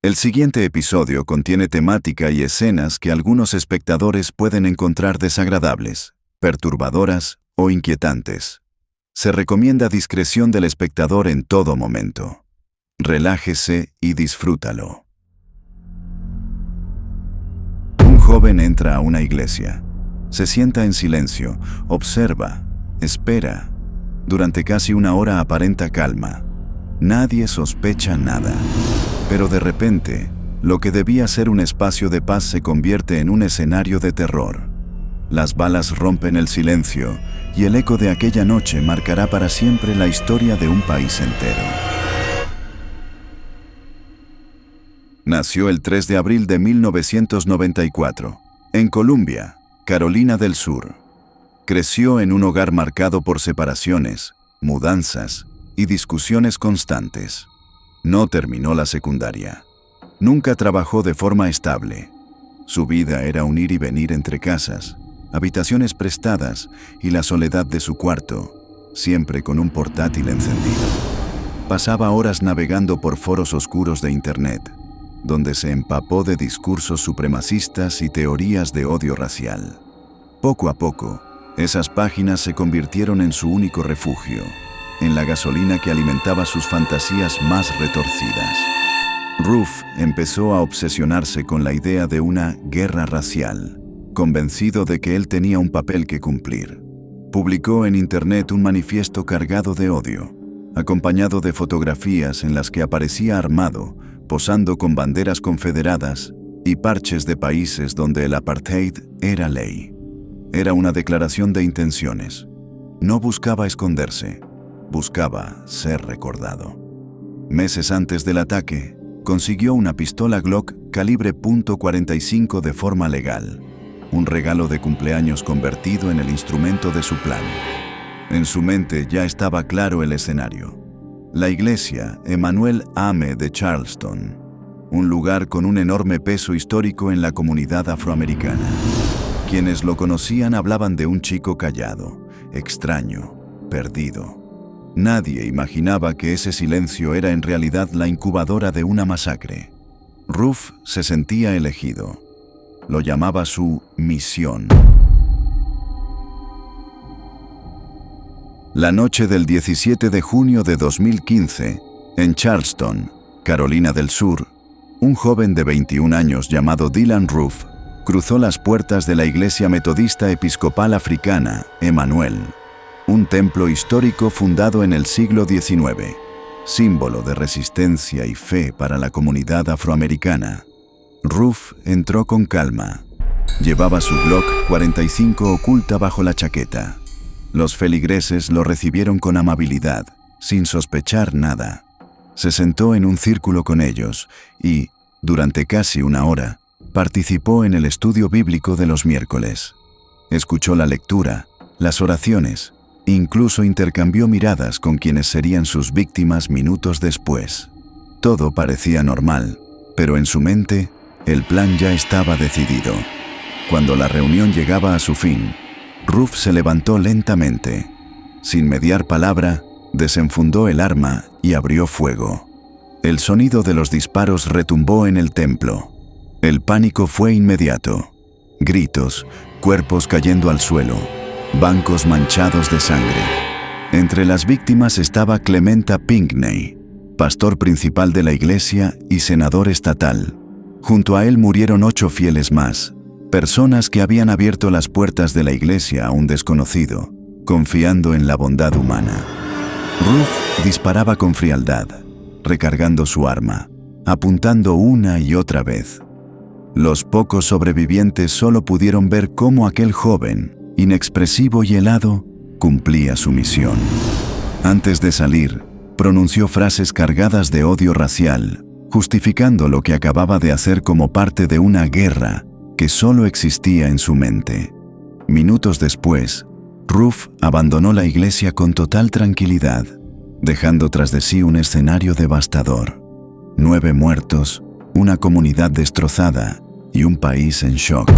El siguiente episodio contiene temática y escenas que algunos espectadores pueden encontrar desagradables, perturbadoras o inquietantes. Se recomienda discreción del espectador en todo momento. Relájese y disfrútalo. Un joven entra a una iglesia. Se sienta en silencio, observa, espera. Durante casi una hora aparenta calma. Nadie sospecha nada. Pero de repente, lo que debía ser un espacio de paz se convierte en un escenario de terror. Las balas rompen el silencio y el eco de aquella noche marcará para siempre la historia de un país entero. Nació el 3 de abril de 1994, en Columbia, Carolina del Sur. Creció en un hogar marcado por separaciones, mudanzas y discusiones constantes. No terminó la secundaria. Nunca trabajó de forma estable. Su vida era un ir y venir entre casas, habitaciones prestadas y la soledad de su cuarto, siempre con un portátil encendido. Pasaba horas navegando por foros oscuros de Internet, donde se empapó de discursos supremacistas y teorías de odio racial. Poco a poco, esas páginas se convirtieron en su único refugio, en la gasolina que alimentaba sus fantasías más retorcidas. Roof empezó a obsesionarse con la idea de una guerra racial, convencido de que él tenía un papel que cumplir. Publicó en Internet un manifiesto cargado de odio, acompañado de fotografías en las que aparecía armado, posando con banderas confederadas y parches de países donde el apartheid era ley. Era una declaración de intenciones. No buscaba esconderse. Buscaba ser recordado. Meses antes del ataque, consiguió una pistola Glock calibre .45 de forma legal, un regalo de cumpleaños convertido en el instrumento de su plan. En su mente ya estaba claro el escenario. La iglesia Emanuel AME de Charleston, un lugar con un enorme peso histórico en la comunidad afroamericana. Quienes lo conocían hablaban de un chico callado, extraño, perdido. Nadie imaginaba que ese silencio era en realidad la incubadora de una masacre. Roof se sentía elegido. Lo llamaba su misión. La noche del 17 de junio de 2015, en Charleston, Carolina del Sur, un joven de 21 años llamado Dylan Roof cruzó las puertas de la Iglesia Metodista Episcopal Africana, Emanuel, un templo histórico fundado en el siglo XIX, símbolo de resistencia y fe para la comunidad afroamericana. Roof entró con calma. Llevaba su Glock 45 oculta bajo la chaqueta. Los feligreses lo recibieron con amabilidad, sin sospechar nada. Se sentó en un círculo con ellos y, durante casi una hora, participó en el estudio bíblico de los miércoles. Escuchó la lectura, las oraciones, incluso intercambió miradas con quienes serían sus víctimas minutos después. Todo parecía normal, pero en su mente, el plan ya estaba decidido. Cuando la reunión llegaba a su fin, Roof se levantó lentamente. Sin mediar palabra, desenfundó el arma y abrió fuego. El sonido de los disparos retumbó en el templo. El pánico fue inmediato. Gritos, cuerpos cayendo al suelo, bancos manchados de sangre. Entre las víctimas estaba Clementa Pinckney, pastor principal de la iglesia y senador estatal. Junto a él murieron 8 fieles más, personas que habían abierto las puertas de la iglesia a un desconocido, confiando en la bondad humana. Roof disparaba con frialdad, recargando su arma, apuntando una y otra vez. Los pocos sobrevivientes solo pudieron ver cómo aquel joven, inexpresivo y helado, cumplía su misión. Antes de salir, pronunció frases cargadas de odio racial, justificando lo que acababa de hacer como parte de una guerra que solo existía en su mente. Minutos después, Roof abandonó la iglesia con total tranquilidad, dejando tras de sí un escenario devastador. 9 muertos, una comunidad destrozada y un país en shock.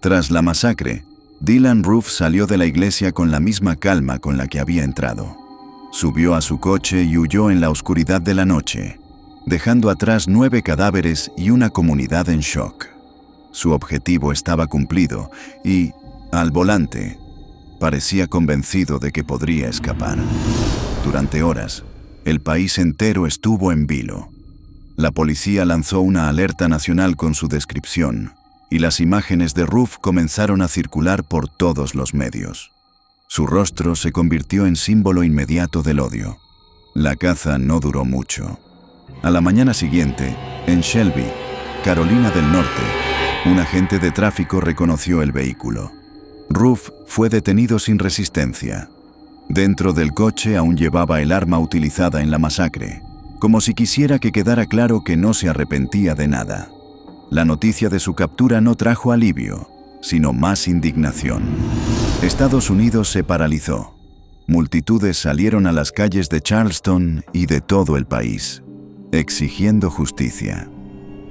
Tras la masacre, Dylan Roof salió de la iglesia con la misma calma con la que había entrado. Subió a su coche y huyó en la oscuridad de la noche, dejando atrás 9 cadáveres y una comunidad en shock. Su objetivo estaba cumplido y, al volante, parecía convencido de que podría escapar. Durante horas, el país entero estuvo en vilo. La policía lanzó una alerta nacional con su descripción, y las imágenes de Roof comenzaron a circular por todos los medios. Su rostro se convirtió en símbolo inmediato del odio. La caza no duró mucho. A la mañana siguiente, en Shelby, Carolina del Norte, un agente de tráfico reconoció el vehículo. Roof fue detenido sin resistencia. Dentro del coche aún llevaba el arma utilizada en la masacre, como si quisiera que quedara claro que no se arrepentía de nada. La noticia de su captura no trajo alivio, sino más indignación. Estados Unidos se paralizó. Multitudes salieron a las calles de Charleston y de todo el país, exigiendo justicia.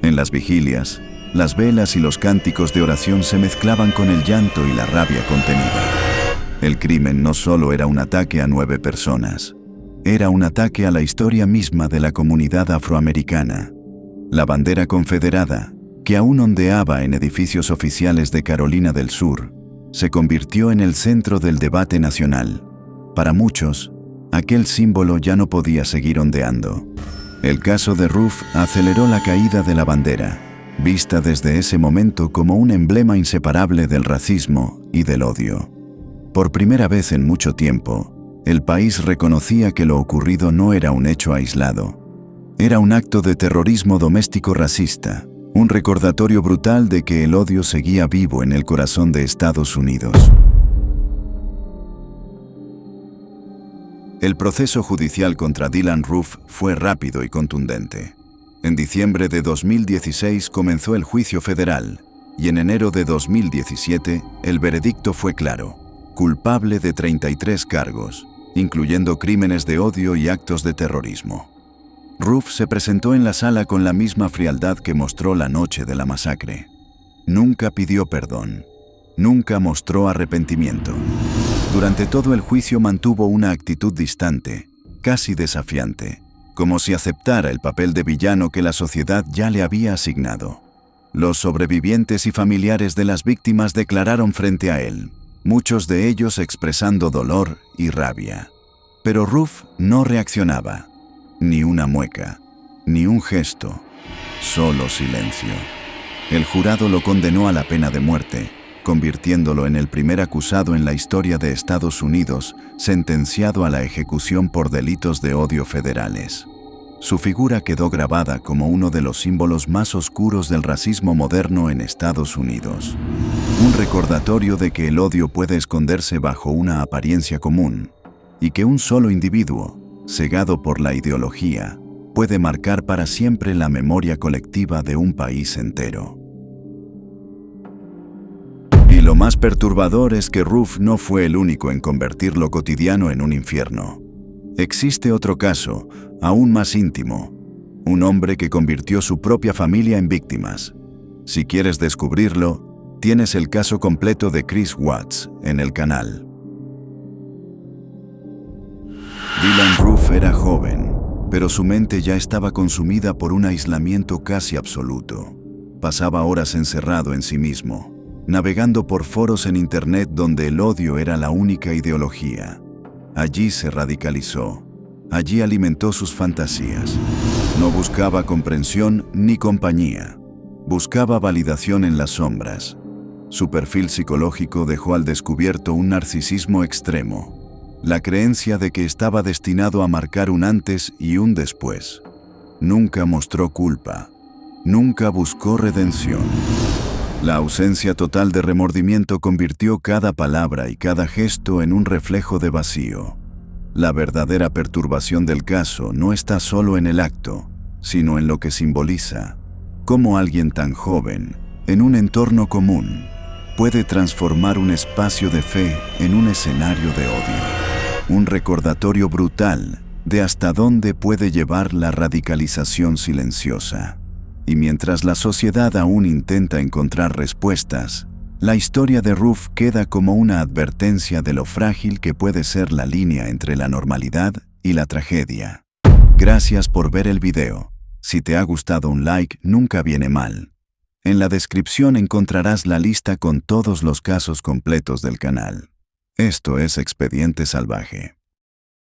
En las vigilias, las velas y los cánticos de oración se mezclaban con el llanto y la rabia contenida. El crimen no solo era un ataque a 9 personas, era un ataque a la historia misma de la comunidad afroamericana. La bandera confederada, que aún ondeaba en edificios oficiales de Carolina del Sur, se convirtió en el centro del debate nacional. Para muchos, aquel símbolo ya no podía seguir ondeando. El caso de Roof aceleró la caída de la bandera, vista desde ese momento como un emblema inseparable del racismo y del odio. Por primera vez en mucho tiempo, el país reconocía que lo ocurrido no era un hecho aislado. Era un acto de terrorismo doméstico racista, un recordatorio brutal de que el odio seguía vivo en el corazón de Estados Unidos. El proceso judicial contra Dylann Roof fue rápido y contundente. En diciembre de 2016 comenzó el juicio federal y en enero de 2017 el veredicto fue claro: culpable de 33 cargos, incluyendo crímenes de odio y actos de terrorismo. Roof se presentó en la sala con la misma frialdad que mostró la noche de la masacre. Nunca pidió perdón. Nunca mostró arrepentimiento. Durante todo el juicio mantuvo una actitud distante, casi desafiante, como si aceptara el papel de villano que la sociedad ya le había asignado. Los sobrevivientes y familiares de las víctimas declararon frente a él, muchos de ellos expresando dolor y rabia. Pero Roof no reaccionaba. Ni una mueca, ni un gesto, solo silencio. El jurado lo condenó a la pena de muerte, convirtiéndolo en el primer acusado en la historia de Estados Unidos sentenciado a la ejecución por delitos de odio federales. Su figura quedó grabada como uno de los símbolos más oscuros del racismo moderno en Estados Unidos. Un recordatorio de que el odio puede esconderse bajo una apariencia común y que un solo individuo, cegado por la ideología, puede marcar para siempre la memoria colectiva de un país entero. Y lo más perturbador es que Roof no fue el único en convertir lo cotidiano en un infierno. Existe otro caso, aún más íntimo, un hombre que convirtió su propia familia en víctimas. Si quieres descubrirlo, tienes el caso completo de Chris Watts en el canal. Dylann Roof era joven, pero su mente ya estaba consumida por un aislamiento casi absoluto. Pasaba horas encerrado en sí mismo, navegando por foros en Internet donde el odio era la única ideología. Allí se radicalizó, allí alimentó sus fantasías. No buscaba comprensión ni compañía, buscaba validación en las sombras. Su perfil psicológico dejó al descubierto un narcisismo extremo, la creencia de que estaba destinado a marcar un antes y un después. Nunca mostró culpa, nunca buscó redención. La ausencia total de remordimiento convirtió cada palabra y cada gesto en un reflejo de vacío. La verdadera perturbación del caso no está solo en el acto, sino en lo que simboliza. Cómo alguien tan joven, en un entorno común, puede transformar un espacio de fe en un escenario de odio. Un recordatorio brutal de hasta dónde puede llevar la radicalización silenciosa. Y mientras la sociedad aún intenta encontrar respuestas, la historia de Roof queda como una advertencia de lo frágil que puede ser la línea entre la normalidad y la tragedia. Gracias por ver el video. Si te ha gustado, un like nunca viene mal. En la descripción encontrarás la lista con todos los casos completos del canal. Esto es Expediente Salvaje.